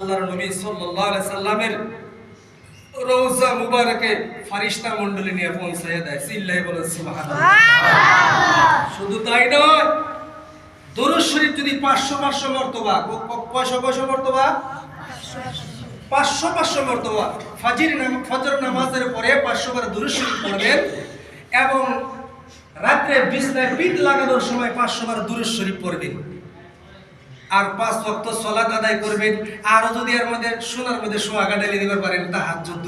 আল্লাহর নবী সাল্লাল্লাহু আলাইহি সাল্লামের রওজা মুবারকে ফেরেশতা মণ্ডলী নিয়ে পৌঁছায় দেয়। চিল্লায়ে বলেন সুবহানাল্লাহ। শুধু তাই নয়, দরুদ শরীফ যদি 500 মর্তবা, কয়শো মর্তবা? 500 মর্তবা ফজর নামাজের পরে 500 বার দরুদ শরীফ পড়বেন এবং রাতে বিছানায় পিঠ লাগানোর সময় 500 বার দরুদ শরীফ পড়বেন। আর 5 ওয়াক্ত সালাত আদায় করবেন। আর যদি এর মধ্যে সোনার মধ্যে সোহাগা ঢেলে দিতে পারেন, তাহাজ্জুদ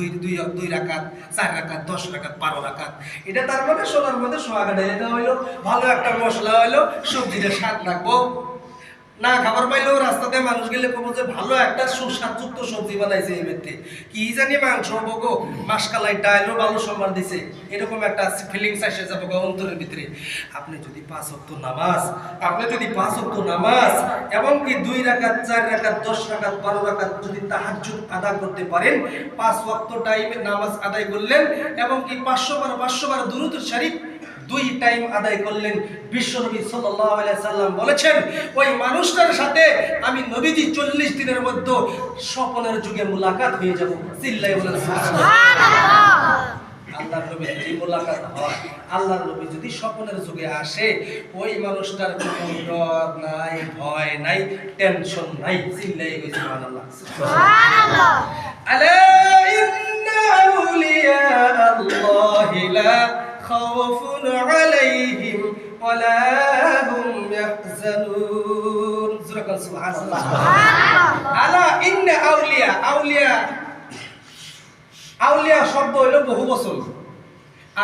2 রাকাত, 4 রাকাত, 10 রাকাত, 12 রাকাত, এটা তার মানে সোনার মধ্যে সোহাগা ঢেলে দেওয়া হইলো। ভালো একটা মশলা হইলো, সবজিটা স্বাদ রাখবো। না খাবার পাইলেও রাস্তাতে মানুষ গেলে কবো যে ভালো একটা সুস্বাদযুক্ত সবজি বানাইছে এই ব্যক্তি, কি জানি মাংস বগো, মাসকালাই ডাইলও ভালো সম্মান দিছে, এরকম একটা ফিলিংস আসে যাবে অন্তরের ভিতরে। আপনি যদি 5 ওয়াক্ত নামাজ এবং কি 2 রাকাত, 4 রাকাত, 10 রাকাত, 12 রাকাত যদি তাহাজ্জুদ আদা করতে পারেন, 5 ওয়াক্ত টাইমে নামাজ আদায় করলেন এবং কি 500 বার দুরূদ শরীফ 2 টাইম আদায় করলেন, বিশ্বনবী সাল্লাল্লাহু আলাইহি সাল্লাম বলেছেন ওই মানুষটার সাথে আমি নবীজি 40 দিনের মধ্যে স্বপ্নের যুগে মুলাকাত হয়ে যাব। চিল্লায়ে বলেন সুবহানাল্লাহ। আল্লাহর নবী যদি মুলাকাত হয়, আল্লাহর নবী যদি স্বপ্নের যুগে আসে, ওই মানুষটার কোনো ডর নাই, ভয় নাই, টেনশন নাই। চিল্লায়ে বলেন সুবহানাল্লাহ। সুবহানাল্লাহ। আলা ইন্না আউলিয়া আল্লাহি লা খাউফুন আলাইহিম ওয়ালা হুম ইয়াহজানুন। সুবহানাল্লাহ। আলা ইন্না আউলিয়া শব্দ হইল বহু বচন।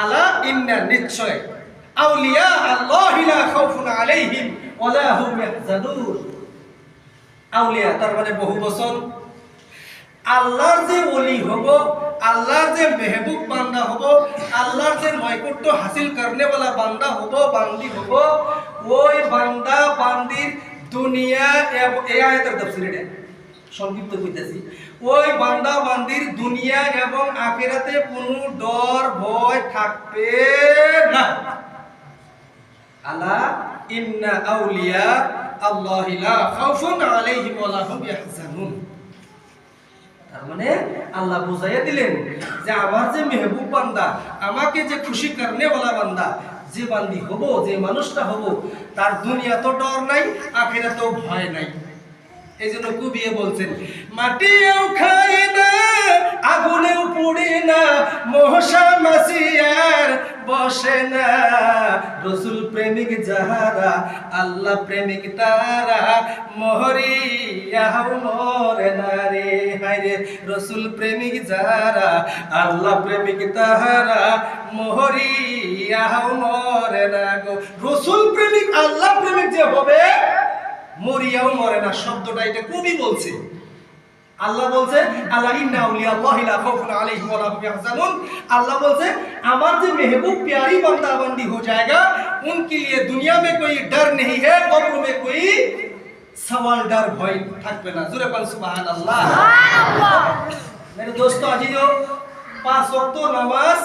আলা ইন্না নিশ্চয়, আউলিয়া আল্লাহি লা খাউফুন আলাইহিম ওয়ালা হুম ইয়াহজানুন। আউলিয়া তার মানে বহু বচন। আল্লাহর যে ওলি হব, আল্লাহর যে মেহবুব বান্দা হব, আল্লাহর যে নৈকট্য হাসিল করনেওয়ালা বান্দা হব, বান্দি হব, ওই বান্দা বান্দির দুনিয়া এই আয়াতের তাফসীর এটা সংক্ষিপ্ত কইতাছি। ওই বান্দা বান্দির দুনিয়া এবং আখিরাতে কোনো ডর ভয় থাকবে না। আলা ইন্না আউলিয়া আল্লাহি লা খাউফুন আলাইহিম ওয়ালা হুম ইয়াহজানুন। তার মানে আল্লাহ বুঝাইয়া দিলেন যে আমার যে মেহবুব বান্দা, আমাকে যে খুশি করনেওয়ালা বান্দা, যে বান্দি হব, যে মানুষটা হব, তার দুনিয়া তো ডর নাই, আখিরাতেও ভয় নাই। এই জন্য কবিয়ে বলছেন, মাটিও খায় না, আগুনেও পুড়ে না, মশা মাছি আর বসে না, রসুল প্রেমিক যাহারা, আল্লাহ প্রেমিক তারা, মহরিয়াও মরে না রে। হায় রে, রসুল প্রেমিক যাহারা, আল্লাহ প্রেমিক তাহারা, মহরিয়াও মরে না গো। রসুল প্রেমিক আল্লাহ প্রেমিক যে হবে, মরিয়াও মরে না। শব্দটা এটা কবি বলছে। আল্লাহ বলছে আলা ইন্না আউলিয়া আল্লাহি লা খাউফুন আলাইহিম ওয়া লা হুম ইয়াহজানুন। আল্লাহ বলছে আমার যে महबूब प्यारी बंदा बंदी हो जाएगा, उनके लिए दुनिया में कोई डर नहीं है, कब्र में कोई सवाल डर भय থাকবে না। জোরে বল সুবহানাল্লাহ। সুবহানাল্লাহ। मेरे दोस्तों, अजीजों, 5 ওয়াক্ত নামাজ